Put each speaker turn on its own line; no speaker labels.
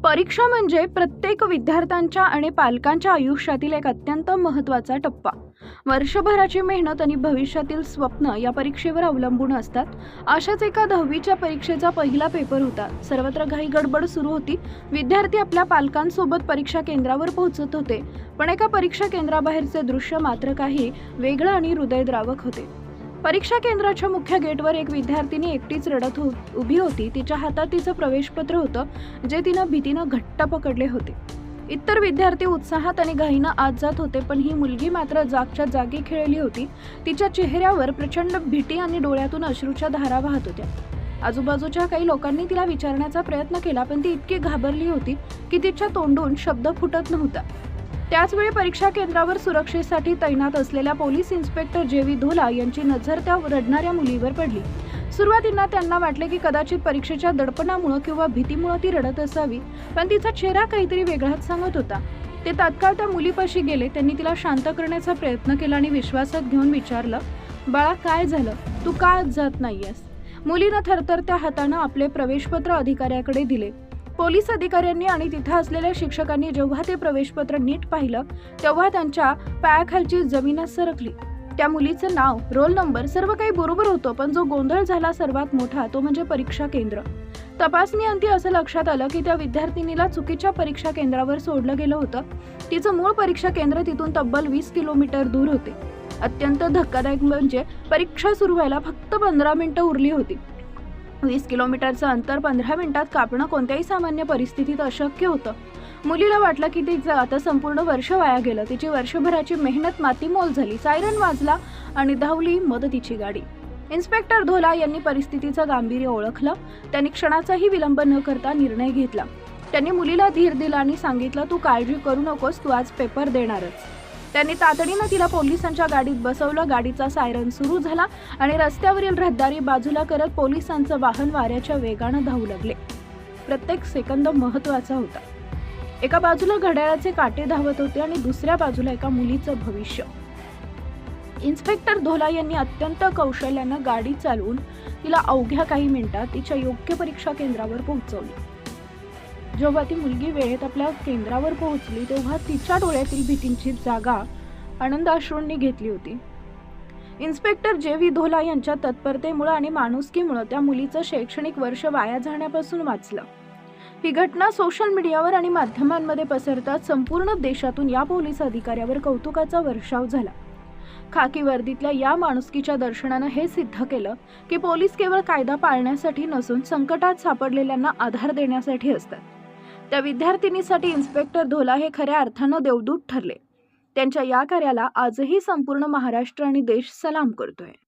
परीक्षा म्हणजे प्रत्येक विद्यार्थ्यांच्या आणि पालकांच्या आयुष्यातील एक अत्यंत महत्त्वाचा टप्पा. वर्षभराची मेहनत आणि भविष्यातील स्वप्न या परीक्षेवर अवलंबून असतात. अशाच एका 10वीच्या परीक्षेचा पहिला पेपर होता. सर्वत्र घाई गडबड सुरू होती. विद्यार्थी आपल्या पालकांसोबत परीक्षा केंद्रावर पोहोचत होते. पण एका परीक्षा केंद्राबाहेरचे दृश्य मात्र काही वेगळं आणि हृदयद्रावक होते. परीक्षा केंद्राच्या मुख्य गेटवर एक विद्यार्थिनी एकटीच रडत उभी होती. तिच्या हातात तिचं प्रवेशपत्र होतं, जे तिनं भीतीनं घट्ट पकडले होते. इतर विद्यार्थी उत्साहात आणि घाईनं आत जात होते, पण ही मुलगी मात्र जागच्या जागी खेळली होती. तिच्या चेहऱ्यावर प्रचंड भीती आणि डोळ्यातून अश्रूच्या धारा वाहत होत्या. आजूबाजूच्या काही लोकांनी तिला विचारण्याचा प्रयत्न केला, पण ती इतकी घाबरली होती की तिच्या तोंडून शब्द फुटत नव्हता. त्याचवेळी परीक्षा केंद्रावर सुरक्षेसाठी तैनात असलेल्या पोलीस इन्स्पेक्टर जे.व्ही. धोला यांची नजर त्या रडणाऱ्या मुलीवर पडली. सुरुवातीला त्यांना वाटले की कदाचित परीक्षेच्या दडपणामुळे किंवा भीतीमुळे ती रडत असावी, पण तिचा चेहरा काहीतरी वेगळाच सांगत होता. ते तात्काळ त्या मुलीपाशी गेले. त्यांनी तिला शांत करण्याचा प्रयत्न केला आणि विश्वासात घेऊन विचारलं, "बाळा, काय झालं? तू का आत जात नाहीयेस?" मुलीनं थरथरत्या हातानं आपले प्रवेशपत्र अधिकाऱ्याकडे दिले. पोलीस अधिकाऱ्यांनी आणि तिथं असलेल्या शिक्षकांनी जेव्हा ते प्रवेशपत्र नीट पाहिलं, तेव्हा त्यांच्या पायाखालची जमीनच सरकली. त्या मुलीचं नाव, रोल नंबर सर्व काही बरोबर होतं, पण जो गोंधळ झाला सर्वात मोठा तो म्हणजे परीक्षा केंद्र. तपासणीअंती असं लक्षात आलं की त्या विद्यार्थिनीला चुकीच्या परीक्षा केंद्रावर सोडलं गेलं होतं. तिचं मूळ परीक्षा केंद्र तिथून तब्बल 20 किलोमीटर दूर होते. अत्यंत धक्कादायक म्हणजे परीक्षा सुरू व्हायला फक्त 15 मिनिटं उरली होती. 20 किलोमीटरचं अंतर 15 मिनिटात कापणं कोणत्याही सामान्य परिस्थितीत अशक्य होतं. मुलीला वाटलं की तिचं आता संपूर्ण वर्ष वाया गेलं. तिची वर्षभराची मेहनत मातीमोल झाली. सायरन वाजला आणि धावली मदतीची गाडी. इन्स्पेक्टर धोला यांनी परिस्थितीचं गांभीर्य ओळखलं. त्यांनी क्षणाचाही विलंब न करता निर्णय घेतला. त्यांनी मुलीला धीर दिला आणि सांगितलं, "तू काळजी करू नकोस, तू आज पेपर देणारच." त्यांनी तातडीनं तिला पोलिसांच्या गाडीत बसवलं. गाडीचा सायरन सुरू झाला आणि रस्त्यावरील रहदारी बाजूला करत पोलिसांचं वाहन वाऱ्याच्या वेगानं धावू लागले. प्रत्येक सेकंद महत्त्वाचा होता. एका बाजूला घड्याळाचे काटे धावत होते आणि दुसऱ्या बाजूला एका मुलीचं भविष्य. इन्स्पेक्टर धोला यांनी अत्यंत कौशल्यानं गाडी चालवून तिला अवघ्या काही मिनिटात तिच्या योग्य परीक्षा केंद्रावर पोहोचवली. जेव्हा ती मुलगी वेळेत आपल्या केंद्रावर पोहोचली, तेव्हा तिच्या डोळ्यातील भीतीची जागा आनंदाश्रूंनी घेतली होती. इन्स्पेक्टर जे.व्ही. धोला यांच्या तत्परतेमुळे आणि माणुसकीमुळे त्या मुलीचं शैक्षणिक वर्ष वाया जाण्यापासून वाचलं. ही घटना सोशल मीडियावर आणि माध्यमांमध्ये पसरताच संपूर्ण देशातून या पोलीस अधिकाऱ्यावर कौतुकाचा वर्षाव झाला. खाकी वर्दीतल्या या माणुसकीच्या दर्शनानं हे सिद्ध केलं की पोलीस केवळ कायदा पाळण्यासाठी नसून संकटात सापडलेल्यांना आधार देण्यासाठी असतात. त्या विद्यार्थिनीसाठी इन्स्पेक्टर धोला हे खऱ्या अर्थानं देवदूत ठरले. त्यांच्या या कार्याला आजही संपूर्ण महाराष्ट्र आणि देश सलाम करतोय.